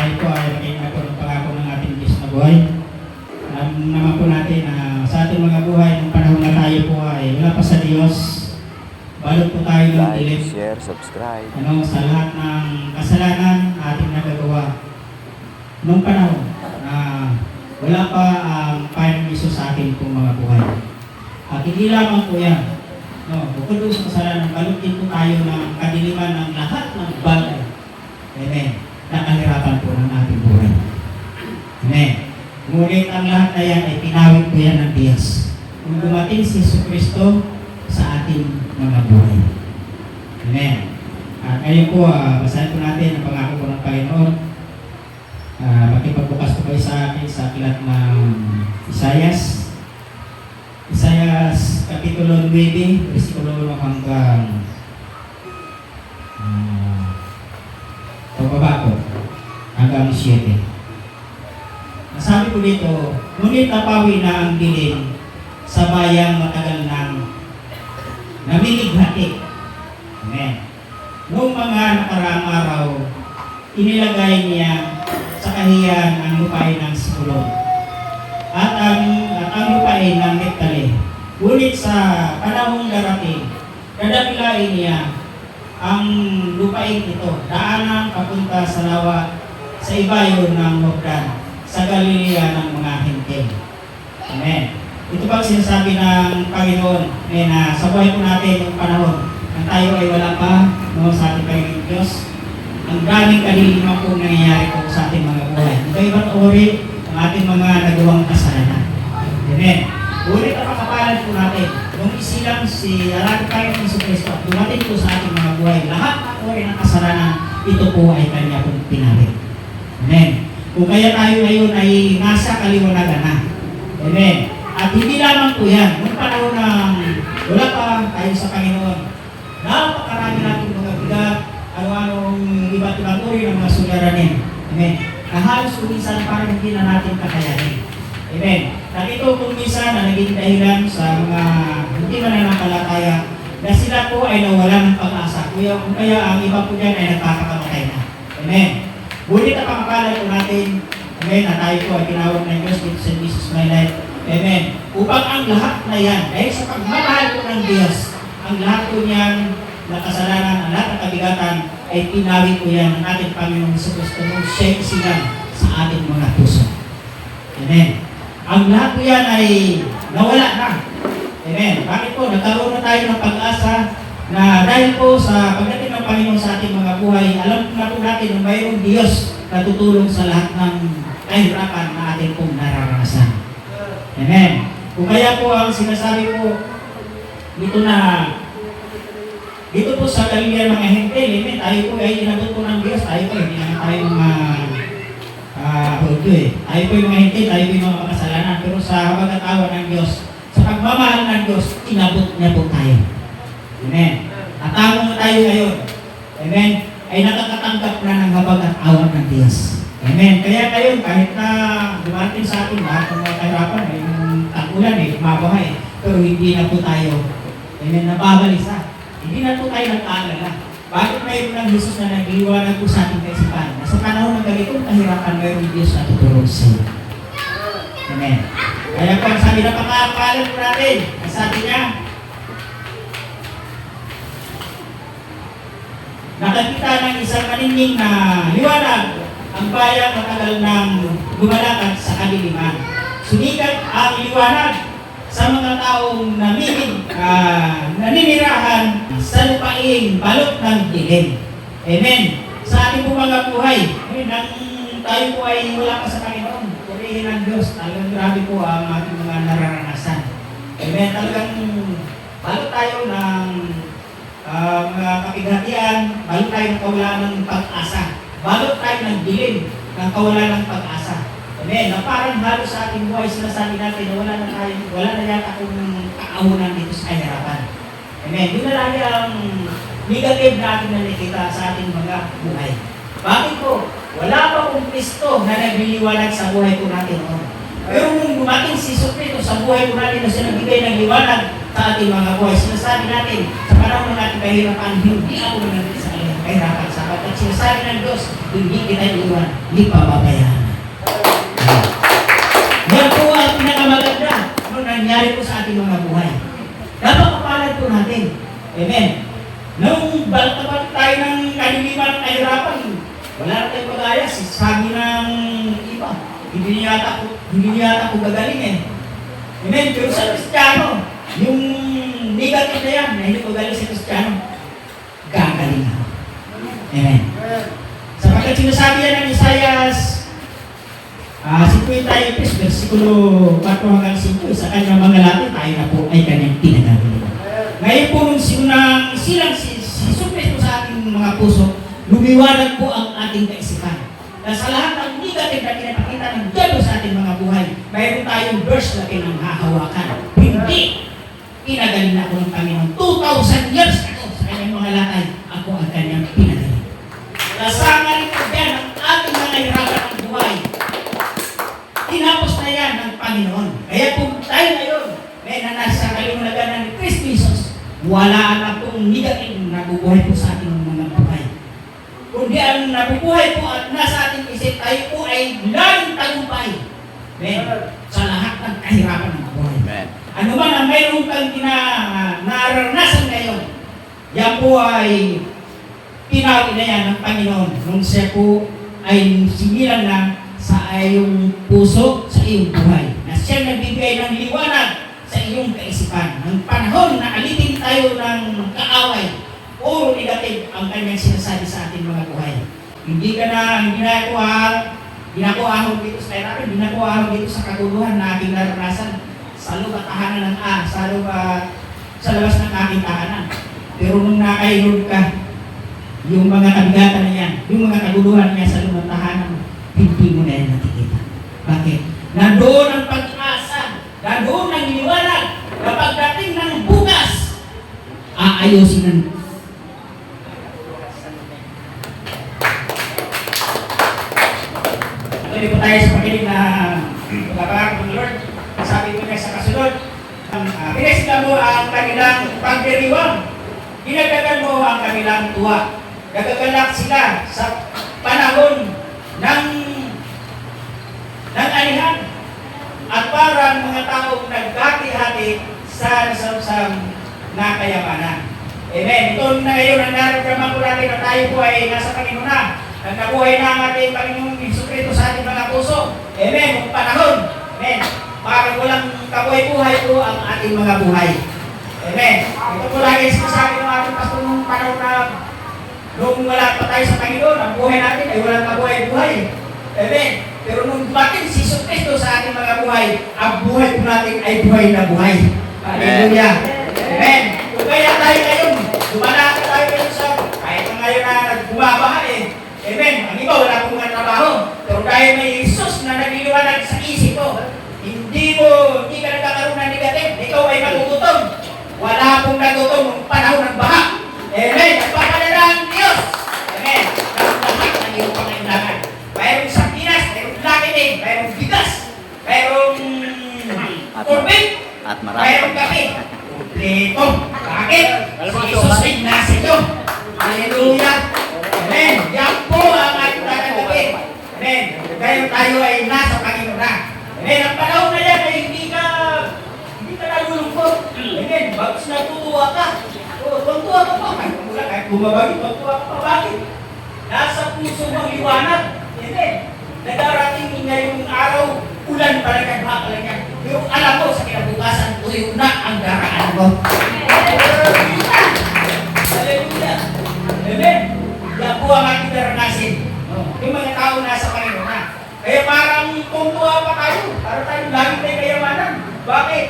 tayo po ay makikita po ng pangako ng ating Diyos na buhay. Alam naman po natin na sa ating mga buhay, ng panahon na tayo po ay wala pa sa Diyos, balot po tayo ng dilim. Like, share, subscribe. Sa lahat ng kasalanan ating nagagawa nung panahon na wala pa ang Panginoong Hesus sa ating pong mga buhay. At hindi lamang po yan. Bukod po sa kasalanan, balot din po tayo ng kadiliman ng lahat ng bagay. Amen. Nakahirapan po ng ating buhay. Amen. Ngunit ang lahat na yan ay pinawit po yan ng Diyos. Kung dumating si Jesucristo sa ating mga buhay. Amen. At ngayon po, basahin po natin ang pangako po ng Panginoon. Makipagbukas po kayo sa akin sa aklat ng Isaias. Isaias Kapitulo 9, versikulo 1 hanggang pababa po, hanggang 7. Nasabi ko dito, ngunit napawi na ang dilim sa bayang matagal nang namimighati. Amen. Noong mga nakaraang araw, inilagay niya sa kahiyan ang lupain ng Sibulon at ang lupain ng Neftali. Ngunit sa panahong darating, dadakilain niya ang lupain ito, daanan papunta sa lawa, sa ibayo ng Jordan, sa Galilea ng mga Hintil. Amen. Ito ba sinasabi ng Panginoon na sa buhay po natin yung panahon na tayo ay wala pa sa ating Panginoon Diyos, ang daming kadiliman po nangyayari po sa ating mga buhay. Iba-ibang uri ang ating mga nagawang kasalanan. Amen. Ulit ang pakapalan po natin. Nung isilang si Alam Panginoon Jesucristo at dumating po sa ating mga buhay, lahat ng uri ng kasalanan, ito po ay Kanya pong pinawit. Amen. Kung kaya tayo ngayon ay nasa kaliwanagan na. Amen. At hindi lamang po yan. Nung panahon na wala pa tayo sa Panginoon, napakarami natin mga bigat, ano-anong iba't ibang uri ng mga suliranin. Amen. Na halos kuminsan parang hindi na natin kakayanin. Amen. At ito kung minsan na naging dahilan sa mga hindi mananampalataya na sila po ay nawala ng pag-asa. Kaya ang iba po dyan ay nagkakakamatay na. Amen. Ngunit ang pangakalan po natin, amen, na tayo po ay tinawag ng Diyos dito sa Jesus My Life. Amen. Upang ang lahat na yan, dahil sa pagmamahal po ng Diyos, ang lahat po niyan na kasalanan, ang lahat ng kabigatan, ay pinawit po yan ng ating Panginoong Jesucristo nung siya isilang sa ating mga puso. Amen. Ang lahat po yan ay nawala na. Amen. Bakit po? Nagkaroon na tayo ng pag-asa na dahil po sa pagdating ng Panginoon sa ating mga buhay, alam na po natin na mayroong Diyos na tutulong sa lahat ng kahirapan na ating pong nararanasan. Amen. Kung kaya po ang sinasabi po dito po sa Galilea mga Hintil, amen, tayo po ay inabot po ng Diyos, tayo po hindi naman tayo mga tayo po yung mga Hintil, tayo po yung mga makasalanan, pero sa pagkatawa ng Diyos, sa pagmamahal ng Diyos, inabot niya po tayo. Amen. At tamo tayo ngayon, amen, ay nakakatanggap na ng habag at awan ng Diyos. Amen. Kaya kayo, kahit na dumating sa atin lahat ng mga kahirapan, ay tag-ulan, mabahay, pero hindi na po tayo, amen, nababalisa. Hindi na po tayo nag-aalala. Bakit mayroon ng Jesus na nagliwanag po sa ating kaisipan? Na sa panahon ng ganitong kahirapan, mayroon Diyos na tutulong sa iyo. Amen. Kaya po ang sabi na pangakapalan po natin, ang sabi niya, nakakita ng isang maningning na liwanag ang bayan matagal nang lumalakad sa kadiliman. Sumikat ang liwanag sa mga taong naninirahan sa lupain balot ng dilim. Amen. Sa ating po mga buhay, nang tayo po ay wala pa sa Panginoon, purihin ng Diyos, talagang grabe po ang ating mga nararanasan. Amen. Talagang balot tayo ng mga kapighatian, balot tayo ng kawalan ng pag-asa. Balot tayo ng dilim ng kawalan ng pag-asa. Amen. Na parang halos sa ating buhay, sinasabi natin na wala na yata kung kaaunan dito sa kahirapan. Amen. Yun na lagi ang negative na ating nakikita sa ating mga buhay. Bakit po? Wala pa pong Kristo na nagliliwanag sa buhay po natin. Pero kung dumating si Jesucristo sa buhay po natin na siya nagbigay ng liwanag sa ating mga buhay, sinasabi natin sa panahon ng ating kahirapan, hindi ako nangyari sa kanya. kahirapan. Sapagkat sinasabi ng Diyos, hindi kita iwan, hindi pababayaan. Yan po ang pinakamaganda nung nangyari po sa ating mga buhay. Dapat kapalad po natin. Amen. Nung balik tayo ng kaliliman ng kahirapan, wala na tayong pag-aya. Sabi ng iba, hindi yata po gagaling eh. Amen. Pero sa Kristiyano, yung negative na yan, na hindi ko galing sa Kristiyano, gagaling ako. Amen. Sapagkat sinasabi yan ng Isaias 58 versikulo 4 hanggang 5, sa kanyang mga latin, tayo na po ay kanyang pinagagaling. Ngayon po nung silang si Kristo sa ating mga puso, lumiwanag po ang ating kaisipan. Sa lahat ng negative na pinapakita ng Diablo sa ating mga buhay, mayroon tayong verse na pinanghahawakan. Hindi! Pinagaling na ako ng Panginoon. 2,000 years ako sa kanyang mga latay, ako ang kanyang pinagaling. Lasangan ito dyan ang ating mga hirapan ng buhay. Tinapos na yan ng Panginoon. Kaya kung tayo ngayon, may nasa kalimunagan ng Kristo Jesus, wala na pong negative na nabubuhay po sa ating mga buhay. Kundi ang nabubuhay po at nasa ating isip, tayo po ay laging tagumpay. Sa lahat ng kahirapan ng buhay. Amen. Ano man ang mayroon kang naranasan ngayon, yan po ay tinawag na yan ng Panginoon nung siya po ay sinilang na sa iyong puso, sa iyong buhay. Na siya nagbibigay ng liwanag sa iyong kaisipan. Ng panahon na alitin tayo ng kaaway, puro negative ang kanyang sinasabi sa ating mga buhay. Hindi na ako ahon dito sa therapy, hindi na ako ahon dito sa kaguluhan na aking naranasan sa loob at tahanan ng sa labas ng aking tahanan. Pero nung nakainod ka, yung mga kabigatan na yan, yung mga kaguluhan niya sa loob at tahanan, hindi mo na yan nakikita. Bakit? Nandoon ang pag-asa, nandoon ang liwanag, na pagdating ng bukas, aayusin ng Tuloy po tayo sa pakinig na pagkakarap ng Lord. Sabi ko niya sa kasunod, pinasila mo ang kanilang pagdiriwang, dinagdagan mo ang kanilang tuwa. Nagagalak sila sa panahon ng anihan at parang mga taong nagkati-hati sa nasamsam na kayamanan. Amen. Ito na ngayon ang naramdaman ko natin na tayo po ay nasa Panginoon na. Nagkabuhay na ang ating Panginoong Jesucristo sa ating mga puso. Amen. Ang panahon. Amen. Parang walang kabuhay-buhay po ang ating mga buhay. Amen. Ito po lagi sinasabi ng ating pastor nung panahon na nung wala pa tayo sa Panginoon, ang buhay natin ay walang kabuhay-buhay. Amen. Pero nung dumating si Jesucristo sa ating mga buhay, ang buhay po natin ay buhay na buhay. Hallelujah. Amen. Kung kaya tayo ngayon, dumalaki tayo ngayon sa, kahit na ngayon na nagbumabaha Amen. Ang iba wala pong mga trabaho. Pero dahil may Jesus na nagliliwanag sa isip ko, hindi ka nagkakaroon ng negative. Ikaw ay magugutom. Wala pong nagutom ng panahon ng baha. Amen. Nagpapadala ang Diyos. Amen. Ang lahat ng iyong pangailangan. Mayroong sardinas, mayroong lakitin, mayroong bigas, mayroong turbid, mayroong kape. Kompleto. Bakit? Si Jesus ay nasa iyo. Hallelujah. Amen. Yan po ang ating tatagapin. Amen. Kaya tayo ay nasa Panginoon na. Amen. Ang panahon na yan ay hindi ka nalulungkot. Amen. Bagos natutuwa ka. Tuwa ka pa. Kahit bumabagi, tuwa ka pa. Bakit? Nasa puso mong liwanag. Amen. Nadarating ngayong araw, ulan pa lang yan, baka lang yan. Pero alam mo, sa kinabukasan, tuyo na ang daraan mo. Hallelujah. Amen. Yan po ang ating naranasin. Yung mga tao nasa Panginoon na. Kaya parang tungtuwa pa tayo. Para tayong laging may kayamanan. Bakit?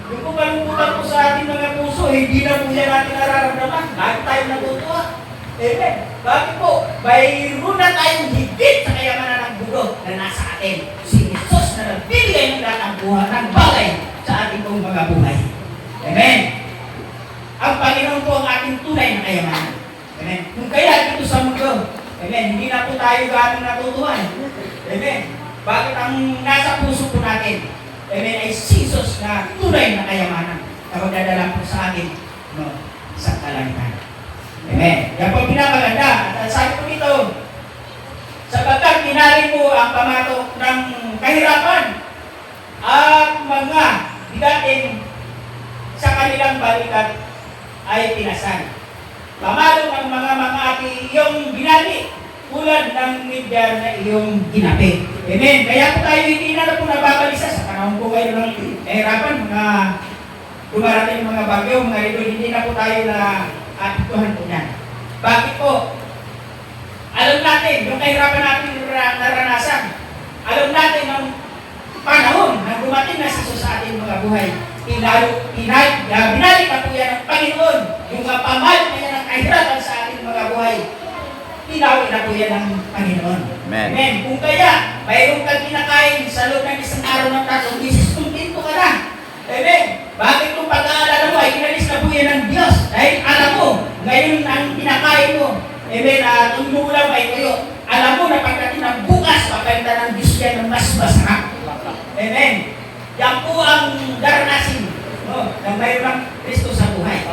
Yung kumalungkutan po sa ating mga puso, hindi na po yan natin nararamdaman. Lagi tayong natutuwa. Amen. Bakit po? Mayroon na tayong higit sa kayamanan ng bulo na nasa atin. Si Jesus na nagbibigay ng lahat ng buhay ng bagay sa ating pong mga buhay. Amen. Ang Panginoon po ang ating tunay na kayamanan. Amen. Kung kaya dito sa mundo, amen, hindi na po tayo ganong natutuwa. Amen. Bakit ang nasa puso po natin, amen, ay Jesus na tunay na kayamanan na magdadala po sa atin sa kalangitan. Amen. Yan po ang pinamaganda. At sabi ko dito, sapagkat pinari mo ang pamatok ng kahirapan at mga bigatin sa kanilang balikat ay tinasan. Pamalong ang mga ati iyong binali tulad ng medyar na iyong ginapi. Amen. Kaya po tayo hindi na po nababalisa sa panahon po kayo ng kahirapan, mga dumarating mga bagyo, mga idol, hindi na po tayo na atituhan po niyan. Bakit po? Alam natin, yung kahirapan natin naranasan. Alam natin ang panahon na dumating na sa ating mga buhay. Binalik na po yan ng Panginoon. Yung pamalit na yan ng kahirapan sa ating mga buhay. Pinawin na po yan ng Panginoon. Amen. Amen. Kung kaya, mayroon kang kinakain sa loob ng isang araw ng 3 bisis, kumpinto ka na. Amen. Bakit kung pag-aalala mo ay inalis na po yan ng Diyos? Dahil alam mo, ngayon ang kinakain mo. Amen. Kung ulam ay tuyo. Alam mo na pagdating ng bukas, pagkanta ng Diyos yan ng mas masarap. Amen. Yan po ang daranasin ng mayroon ng Kristo sa buhay.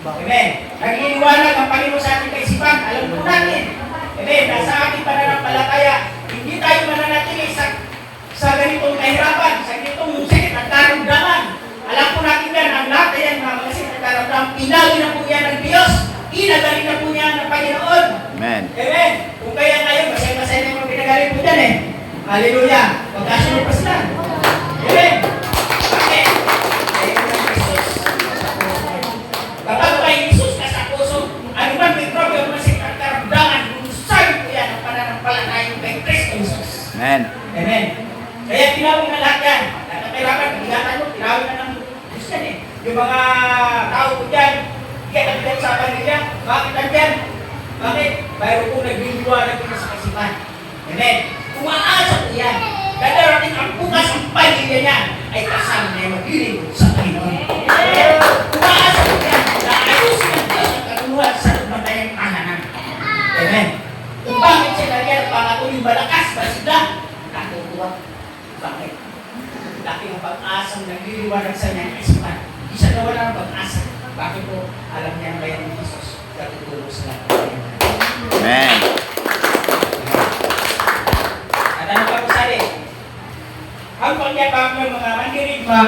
Amen. Nag-iiwanag ang Panginoon sa ating kaisipan. Alam po natin. Amen. Nasa ating pananampalataya, hindi tayo mananatili sa ganitong kahirapan, sa ganitong sakit at karamdaman. Alam po natin yan, ang lahat yan, mga sakit at karamdaman, pinawin na po yan ng Diyos. Inagaling na po yan ng Panginoon. Amen. Amen. Kung kaya ngayon, masaya-masaya na yung mga pinagaling po dyan Hallelujah. Magkasunod pa sila. Amen. Bakit? Dahil po ng Jesus sa puso. Kapag may Jesus ka sa puso, ano man may problem, masakit at karamdaman, kung sabi po yan ang pananampalataya kay Kristo Jesus. Amen. Amen. Kaya tinawin na lahat yan. Lahat ng kahirapan, pagigatan mo, tinawin na ng Diyos yan Yung mga tao po dyan, kaya sa pamilya, bakit nandyan? Bakit? Mayroon po nagliliwanag ko sa kasipan. Amen. Umaasa po yan. Dadarating ang bukas ang pamilya niya ay kasama na yung magiling sa Panginoon. Umaasa po yan. Naayusin ang Diyos ang kaluluhan sa lumatayang tahanan. Amen. Kung bakit siya nagyan, pangatuloy malakas ba sila? Natutuwa. Bakit? Dati ang pag-asang nagliliwanag sa niya ang kasipan. Di siya nawala ng pag-asa. Bakit po? Alam niya ang bayan ng Jesus. Katutulong sa lahat. Amen. At ano pa po sabi? Ang pagyabang ng mga mandirigma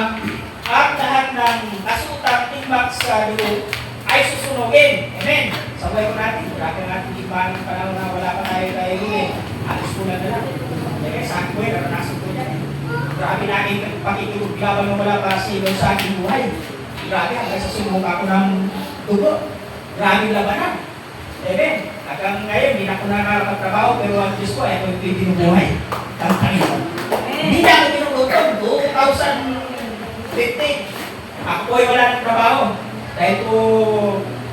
at lahat ng kasutang timbang sa dulo ay susunogin. Amen. Sabay ko natin. Grabe natin iba ng panahon na wala pa tayo huli. Alis ko na lang. Kaya sa akin ko naranasan ko yan. Grabe natin pakikiluglaban ng wala pa silo sa aking buhay. Grabe, hanggang sa sumuka ko ng dugo. Grabe labanan. Amen. Hanggang ngayon, hindi na ako nakakapagtrabaho, pero ang Diyos ko ay ako yung binubuhay. Ang Panginoon. Hindi na ako binugutong 2015. Ako po ay wala ng trabaho. Dahil po,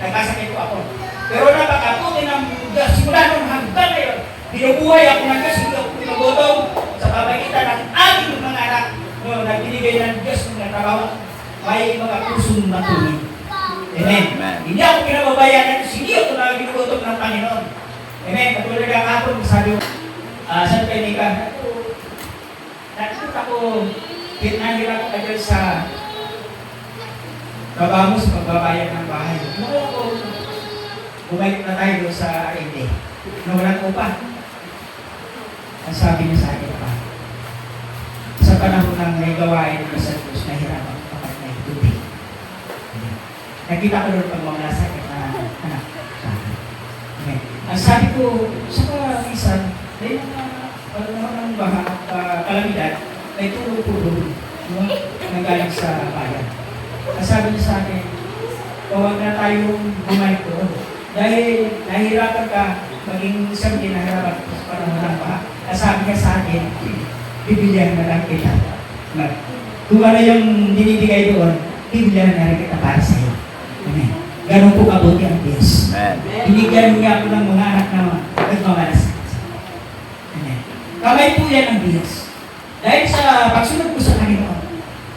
nagkasakit ko ako. Pero napakabuti ng Diyos. Simula nung hanggang ngayon, binubuhay ako ng Diyos. Hindi ako binugutong sa pamagitan ng ating mga anak. Nagbinigay ng Diyos ng trabaho. May mga pusong matuloy. Amen. Amen. Hindi ako pinababayan at hindi ako na ginugutom ng Panginoon. Amen. Katulad ng kapon, sabi ko, saan kayo ni ka? Nakikita ako, pinahirap ka dyan sa trabaho sa pagbabayan ng bahay. Noon ako, bumalik na tayo sa R&D. Nawalan ko pa. Ang sabi niya sa akin pa, sa panahon ng may gawain ng sa Diyos, nahirapan kapag may tubig. Nakita ko doon pag mga nasakit na anak sa akin. Okay. Ang sabi ko, sa minsan, dahil naman ng baha at kalamidad, may tulog po doon nanggaling sa bayan. Ang sabi niya sa akin, huwag na tayong bumalik doon. Dahil nahihirapan ka, maging isang din nahihirapan ka sa panahon ng baha. Ang sabi niya sa akin, bibilihan na lang kita. Kung ano yung binibigay doon, bibilihan na lang kita para sa iyo. Amen. Ganun po kabuti ang Diyos. Amen. Binigyan niya ako ng mga anak na nagmamalasakit. Amen. Kamay po yan ng Diyos. Dahil sa pagsunod ko sa Panginoon,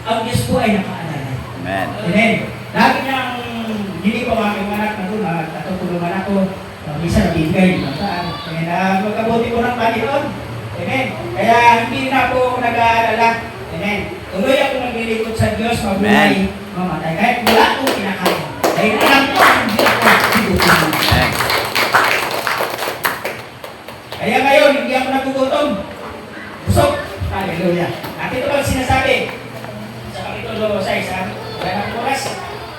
ang Diyos po ay nakaalala. Amen. Amen. Lagi niyang hindi ko mga anak na doon, natutulungan ako. Minsan nabibigay, kaya magkabuti ko ng Panginoon. Amen. Kaya hindi na ako nag-aalala. Amen. Tuloy ako naglilingkod sa Diyos, mabuhay, mamatay. Kahit wala akong kinakaya. Dahil alam ko ang Diyos gutom. Kaya ngayon, hindi ako nagugutom. Busog. Hallelujah. At ito ang sinasabi sa Kapitulo 6, wala ng oras.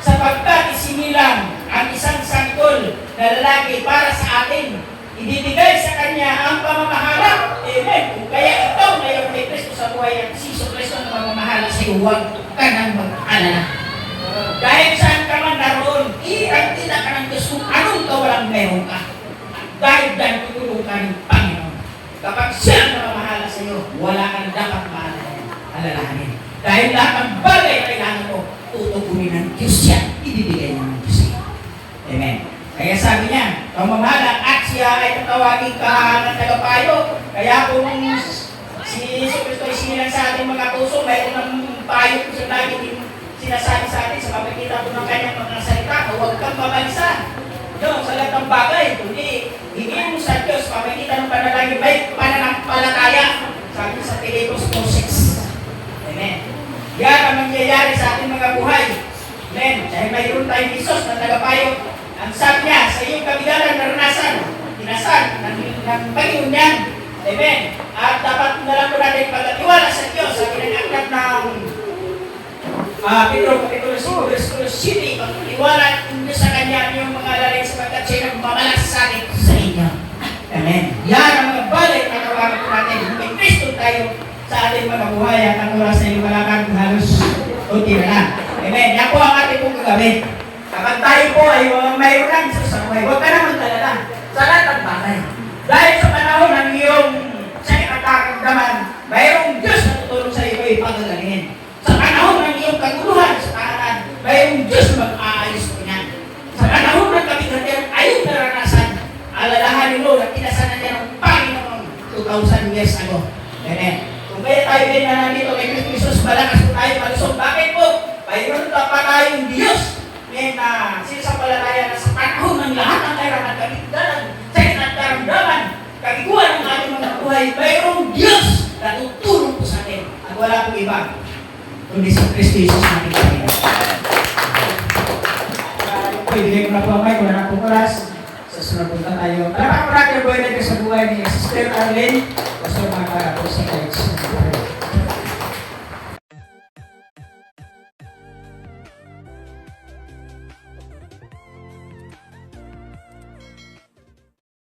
Sapagkat isinilang ang isang sanggol na lalaki para sa atin, ibibigay sa kanya ang pamamahala. Amen. Kung kaya ikaw ngayon may Kristo sa buhay at si Kristo ang pamamahala sa iyo, huwag ka nang mag-alala. Dahil saan ka man naroon, irang-ina ka ng Diyos kung anong kawalang meron ka. Dahil dahil tutulong ka ng Panginoon. Kapag siya ang pamamahala sa iyo, wala kang dapat alalahanin. Dahil lahat ng bagay na kailangan mo, tutugunin ng Diyos yan, ibibigay niya ng Diyos yan. Amen. Kaya sabi niya, pamamahala at siya ay tatawagin ka ng tagapayo. Kaya kung si Yesu Cristo ay sinilang sa ating mga puso, mayroon ng payo kung siya lagi din sinasabi sa atin sa pamamagitan ng kanyang mga salita, huwag kang mabalisa. No, sa lahat ng bagay, kundi hingin mo sa Diyos, pamamagitan ng panalangin, may pananampalataya. Sabi sa Pilipos 4:6. Amen. Yan ang mangyayari sa ating mga buhay. Amen. Dahil mayroon tayong Isos na tagapayo. Ang sabi niya, sa iyong kabigalan naranasan, tinasan ng Panginoon yan. Amen. At dapat na lang po natin pagkatiwala sa Diyos sa pinag-aklat ng Pedro, Kapitulo 5, Versikulo 7, pagkatiwala ninyo sa Kanya yung mga lalay sapagkat siya nagmamalasakit sa inyo. Amen. Yan ang mga balik na kawagan po natin. May Kristo tayo sa ating mga buhay at ang oras na yung malakang halos unti na lang. Amen. Yan po ang ating pong gagawin. Kapag tayo po ay mayroon ng Diyos sa buhay, huwag ka naman talala sa lahat ng bagay. Dahil sa panahon ng iyong sakit at karamdaman, mayroong Diyos na tutulong sa iyo ay pagagalingin. Sa panahon ng iyong kaguluhan sa tahanan, mayroong Diyos na mag-aayos po niyan. Sa panahon ng kabigatan, ayong naranasan, alalahanin mo na pinasanan niya ng Panginoon 2,000 years ago. Amen. Kung kaya tayo din na nandito kay Kristo Jesus, malakas po tayo malusog. Bakit po? Mayroon pa tayong Diyos na sinasampalataya na sa panahon ng lahat ng kailangan, kabigatan, sakit at karamdaman, kabiguan ng ating mga buhay, mayroong Diyos na tutulong po sa atin. At wala pong iba, kundi sa Kristo Jesus natin Panginoon. Ibigay ko na po ang mic, wala na pong oras. Sa sunod punta tayo. Palapang natin ang buhay natin sa buhay ni Sister Arlene. Gusto mga para po sa Christ.